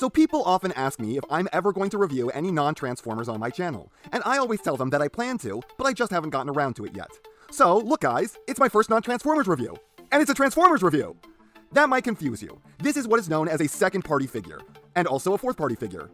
So people often ask me if I'm ever going to review any non-Transformers on my channel, and I always tell them that I plan to, but I just haven't gotten around to it yet. So, look guys, it's my first non-Transformers review, and it's a Transformers review! That might confuse you. This is what is known as a second-party figure, and also a fourth-party figure.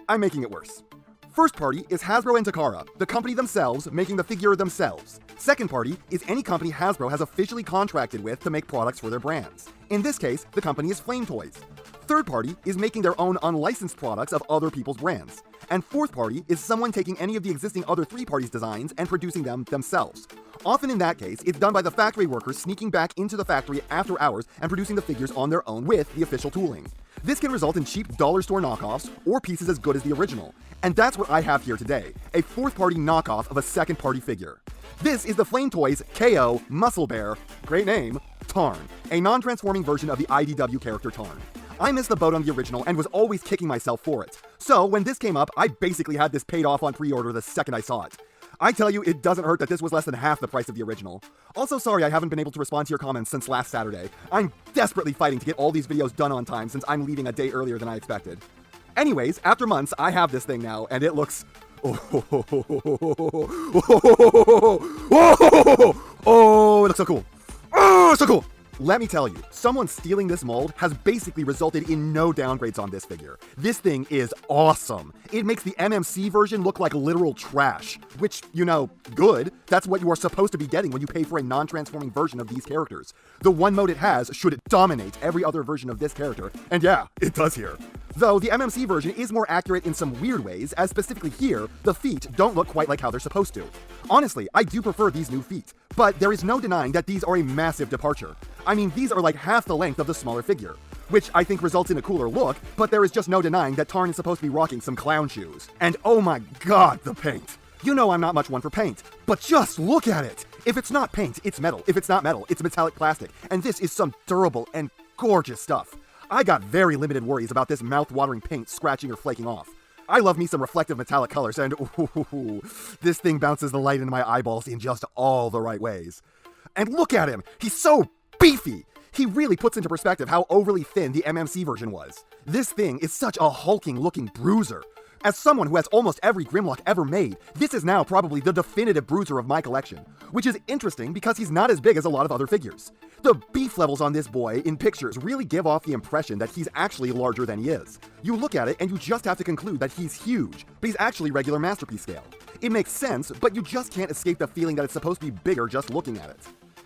I'm making it worse. First party is Hasbro and Takara, the company themselves making the figure themselves. Second party is any company Hasbro has officially contracted with to make products for their brands. In this case, the company is Flametoys. Third party is making their own unlicensed products of other people's brands. And fourth party is someone taking any of the existing other three parties' designs and producing them themselves. Often in that case, it's done by the factory workers sneaking back into the factory after hours and producing the figures on their own with the official tooling. This can result in cheap dollar store knockoffs or pieces as good as the original. And that's what I have here today, a fourth-party knockoff of a second-party figure. This is the Flametoys KO Musclebear, great name, Tarn, a non-transforming version of the IDW character Tarn. I missed the boat on the original and was always kicking myself for it. So when this came up, I basically had this paid off on pre-order the second I saw it. I tell you, it doesn't hurt that this was less than half the price of the original. Also, sorry I haven't been able to respond to your comments since last Saturday. I'm desperately fighting to get all these videos done on time since I'm leaving a day earlier than I expected. Anyways, after months, I have this thing now, and it looks... Oh, it looks so cool. Oh, so cool! Let me tell you, someone stealing this mold has basically resulted in no downgrades on this figure. This thing is awesome. It makes the MMC version look like literal trash, which, you know, good. That's what you are supposed to be getting when you pay for a non-transforming version of these characters. The one mode it has should dominate every other version of this character, and yeah, it does here. Though the MMC version is more accurate in some weird ways, as specifically here, the feet don't look quite like how they're supposed to. Honestly, I do prefer these new feet, but there is no denying that these are a massive departure. I mean, these are like half the length of the smaller figure, which I think results in a cooler look, but there is just no denying that Tarn is supposed to be rocking some clown shoes. And oh my god, the paint! You know I'm not much one for paint, but just look at it! If it's not paint, it's metal. If it's not metal, it's metallic plastic, and this is some durable and gorgeous stuff. I got very limited worries about this mouth-watering paint scratching or flaking off. I love me some reflective metallic colors, and ooh, this thing bounces the light into my eyeballs in just all the right ways. And look at him! He's so beefy! He really puts into perspective how overly thin the MMC version was. This thing is such a hulking-looking bruiser. As someone who has almost every Grimlock ever made, this is now probably the definitive bruiser of my collection, which is interesting because he's not as big as a lot of other figures. The beef levels on this boy in pictures really give off the impression that he's actually larger than he is. You look at it and you just have to conclude that he's huge, but he's actually regular Masterpiece scale. It makes sense, but you just can't escape the feeling that it's supposed to be bigger just looking at it.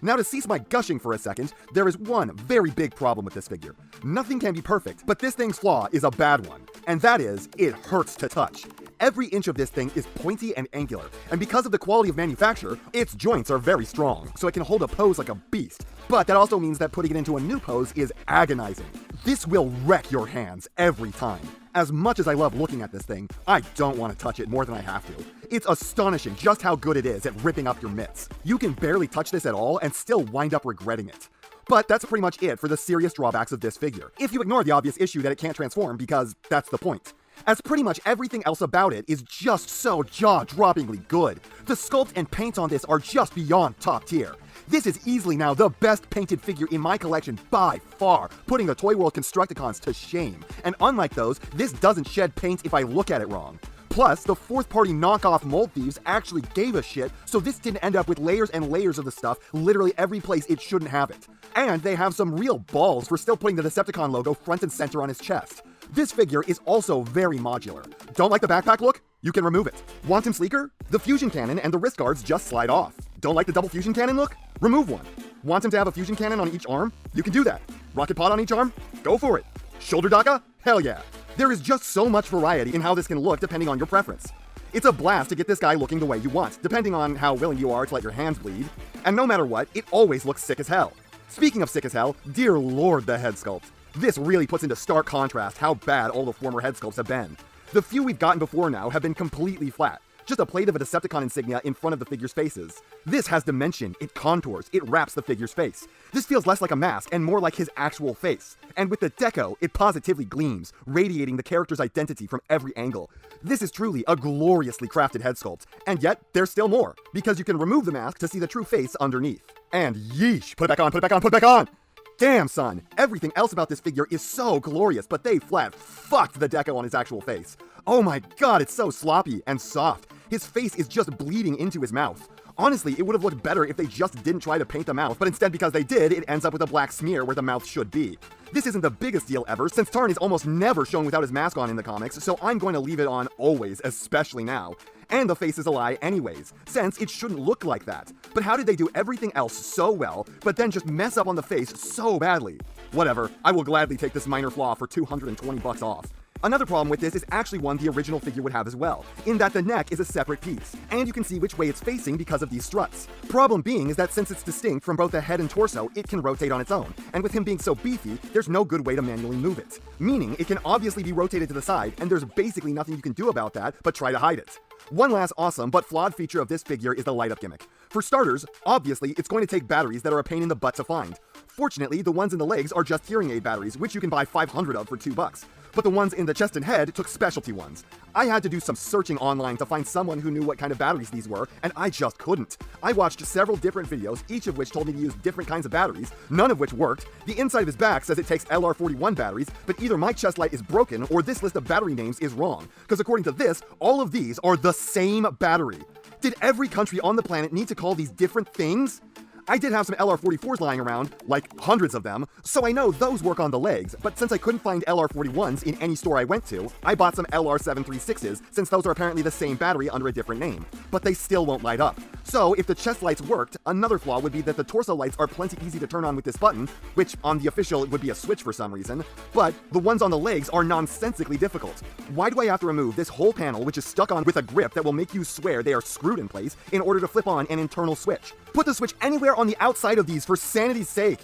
Now to cease my gushing for a second, there is one very big problem with this figure. Nothing can be perfect, but this thing's flaw is a bad one, and that is, it hurts to touch. Every inch of this thing is pointy and angular, and because of the quality of manufacture, its joints are very strong, so it can hold a pose like a beast. But that also means that putting it into a new pose is agonizing. This will wreck your hands every time. As much as I love looking at this thing, I don't want to touch it more than I have to. It's astonishing just how good it is at ripping up your mitts. You can barely touch this at all and still wind up regretting it. But that's pretty much it for the serious drawbacks of this figure, if you ignore the obvious issue that it can't transform, because that's the point. As pretty much everything else about it is just so jaw-droppingly good. The sculpt and paint on this are just beyond top tier. This is easily now the best painted figure in my collection by far, putting the Toy World Constructicons to shame. And unlike those, this doesn't shed paint if I look at it wrong. Plus, the fourth-party knockoff mold thieves actually gave a shit, so this didn't end up with layers and layers of the stuff literally every place it shouldn't have it. And they have some real balls for still putting the Decepticon logo front and center on his chest. This figure is also very modular. Don't like the backpack look? You can remove it. Want him sleeker? The fusion cannon and the wrist guards just slide off. Don't like the double fusion cannon look? Remove one. Want him to have a fusion cannon on each arm? You can do that. Rocket pod on each arm? Go for it. Shoulder daga? Hell yeah. There is just so much variety in how this can look depending on your preference. It's a blast to get this guy looking the way you want, depending on how willing you are to let your hands bleed. And no matter what, it always looks sick as hell. Speaking of sick as hell, dear lord the head sculpt. This really puts into stark contrast how bad all the former head sculpts have been. The few we've gotten before now have been completely flat. Just a plate of a Decepticon insignia in front of the figure's faces. This has dimension, it contours, it wraps the figure's face. This feels less like a mask and more like his actual face. And with the deco, it positively gleams, radiating the character's identity from every angle. This is truly a gloriously crafted head sculpt, and yet there's still more, because you can remove the mask to see the true face underneath. And yeesh, put it back on, put it back on, put it back on! Damn, son, everything else about this figure is so glorious, but they flat fucked the deco on his actual face. Oh my god, it's so sloppy and soft. His face is just bleeding into his mouth. Honestly, it would have looked better if they just didn't try to paint the mouth, but instead because they did, it ends up with a black smear where the mouth should be. This isn't the biggest deal ever, since Tarn is almost never shown without his mask on in the comics, so I'm going to leave it on always, especially now. And the face is a lie anyways, since it shouldn't look like that. But how did they do everything else so well, but then just mess up on the face so badly? Whatever, I will gladly take this minor flaw for $220 off. Another problem with this is actually one the original figure would have as well, in that the neck is a separate piece, and you can see which way it's facing because of these struts. Problem being is that since it's distinct from both the head and torso, it can rotate on its own, and with him being so beefy, there's no good way to manually move it. Meaning, it can obviously be rotated to the side, and there's basically nothing you can do about that but try to hide it. One last awesome but flawed feature of this figure is the light-up gimmick. For starters, obviously, it's going to take batteries that are a pain in the butt to find. Fortunately, the ones in the legs are just hearing aid batteries, which you can buy 500 of for $2. But the ones in the chest and head took specialty ones. I had to do some searching online to find someone who knew what kind of batteries these were, and I just couldn't. I watched several different videos, each of which told me to use different kinds of batteries, none of which worked. The inside of his back says it takes LR41 batteries, but either my chest light is broken or this list of battery names is wrong, because according to this, all of these are the same battery. Did every country on the planet need to call these different things? I did have some LR44s lying around, like hundreds of them, so I know those work on the legs, but since I couldn't find LR41s in any store I went to, I bought some LR736s, since those are apparently the same battery under a different name. But they still won't light up. So if the chest lights worked, another flaw would be that the torso lights are plenty easy to turn on with this button, which on the official would be a switch for some reason, but the ones on the legs are nonsensically difficult. Why do I have to remove this whole panel, which is stuck on with a grip that will make you swear they are screwed in place, in order to flip on an internal switch? Put the switch anywhere on the outside of these for sanity's sake.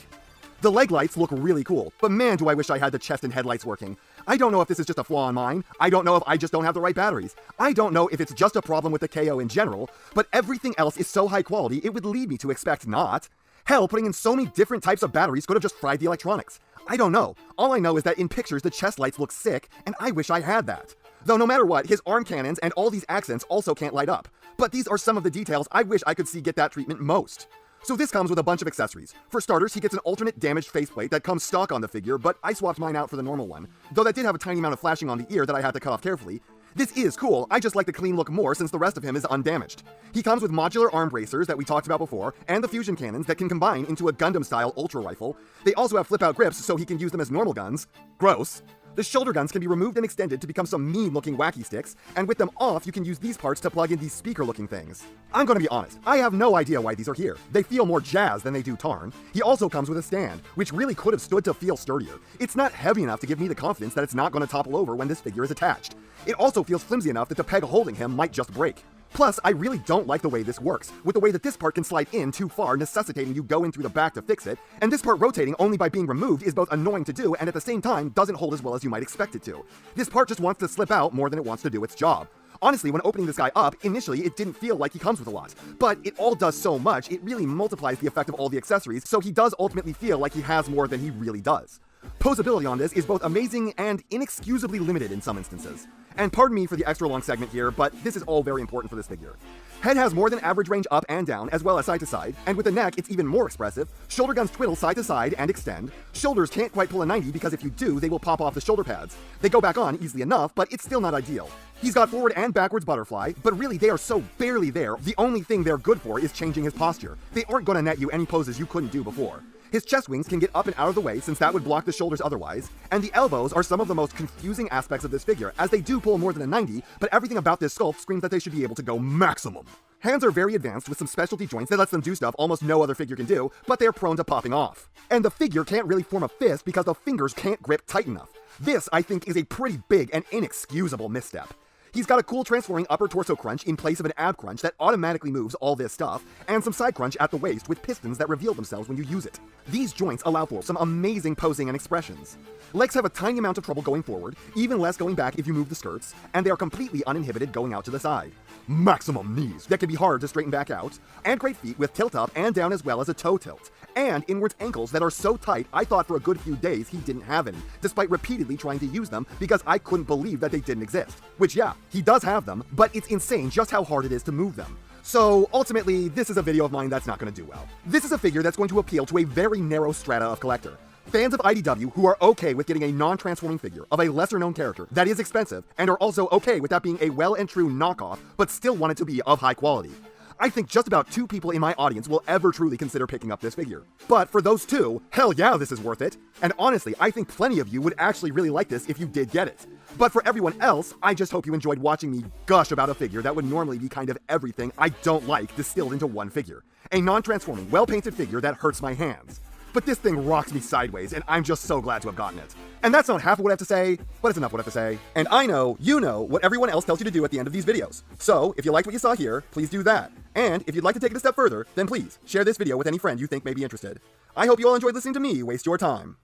The leg lights look really cool, but man do I wish I had the chest and headlights working. I don't know if this is just a flaw on mine, I don't know if I just don't have the right batteries, I don't know if it's just a problem with the KO in general, but everything else is so high quality it would lead me to expect not. Hell, putting in so many different types of batteries could have just fried the electronics. I don't know. All I know is that in pictures the chest lights look sick, and I wish I had that. Though no matter what, his arm cannons and all these accents also can't light up. But these are some of the details I wish I could see get that treatment most. So this comes with a bunch of accessories. For starters, he gets an alternate damaged faceplate that comes stock on the figure, but I swapped mine out for the normal one, though that did have a tiny amount of flashing on the ear that I had to cut off carefully. This is cool, I just like the clean look more since the rest of him is undamaged. He comes with modular arm bracers that we talked about before, and the fusion cannons that can combine into a Gundam-style ultra rifle. They also have flip-out grips so he can use them as normal guns. Gross. The shoulder guns can be removed and extended to become some mean-looking wacky sticks, and with them off, you can use these parts to plug in these speaker-looking things. I'm gonna be honest, I have no idea why these are here. They feel more jazz than they do Tarn. He also comes with a stand, which really could have stood to feel sturdier. It's not heavy enough to give me the confidence that it's not gonna topple over when this figure is attached. It also feels flimsy enough that the peg holding him might just break. Plus, I really don't like the way this works, with the way that this part can slide in too far, necessitating you go in through the back to fix it, and this part rotating only by being removed is both annoying to do and at the same time doesn't hold as well as you might expect it to. This part just wants to slip out more than it wants to do its job. Honestly, when opening this guy up, initially it didn't feel like he comes with a lot, but it all does so much, it really multiplies the effect of all the accessories, so he does ultimately feel like he has more than he really does. Posability on this is both amazing and inexcusably limited in some instances. And pardon me for the extra long segment here, but this is all very important for this figure. Head has more than average range up and down, as well as side to side, and with the neck it's even more expressive. Shoulder guns twiddle side to side and extend. Shoulders can't quite pull a 90 because if you do, they will pop off the shoulder pads. They go back on easily enough, but it's still not ideal. He's got forward and backwards butterfly, but really they are so barely there, the only thing they're good for is changing his posture. They aren't gonna net you any poses you couldn't do before. His chest wings can get up and out of the way since that would block the shoulders otherwise, and the elbows are some of the most confusing aspects of this figure, as they do pull more than a 90, but everything about this sculpt screams that they should be able to go maximum. Hands are very advanced with some specialty joints that lets them do stuff almost no other figure can do, but they're prone to popping off. And the figure can't really form a fist because the fingers can't grip tight enough. This, I think, is a pretty big and inexcusable misstep. He's got a cool transforming upper torso crunch in place of an ab crunch that automatically moves all this stuff, and some side crunch at the waist with pistons that reveal themselves when you use it. These joints allow for some amazing posing and expressions. Legs have a tiny amount of trouble going forward, even less going back if you move the skirts, and they are completely uninhibited going out to the side. Maximum knees that can be hard to straighten back out, and great feet with tilt up and down as well as a toe tilt, and inwards ankles that are so tight I thought for a good few days he didn't have any, despite repeatedly trying to use them because I couldn't believe that they didn't exist. Which yeah, he does have them, but it's insane just how hard it is to move them. So ultimately, this is a video of mine that's not going to do well. This is a figure that's going to appeal to a very narrow strata of collector. Fans of IDW who are okay with getting a non-transforming figure of a lesser-known character that is expensive and are also okay with that being a well and true knockoff but still want it to be of high quality. I think just about 2 people in my audience will ever truly consider picking up this figure. But for those 2, hell yeah, this is worth it. And honestly, I think plenty of you would actually really like this if you did get it. But for everyone else, I just hope you enjoyed watching me gush about a figure that would normally be kind of everything I don't like distilled into one figure. A non-transforming, well-painted figure that hurts my hands. But this thing rocks me sideways, and I'm just so glad to have gotten it. And that's not half of what I have to say, but it's enough what I have to say. And I know, you know, what everyone else tells you to do at the end of these videos. So, if you liked what you saw here, please do that. And if you'd like to take it a step further, then please, share this video with any friend you think may be interested. I hope you all enjoyed listening to me waste your time.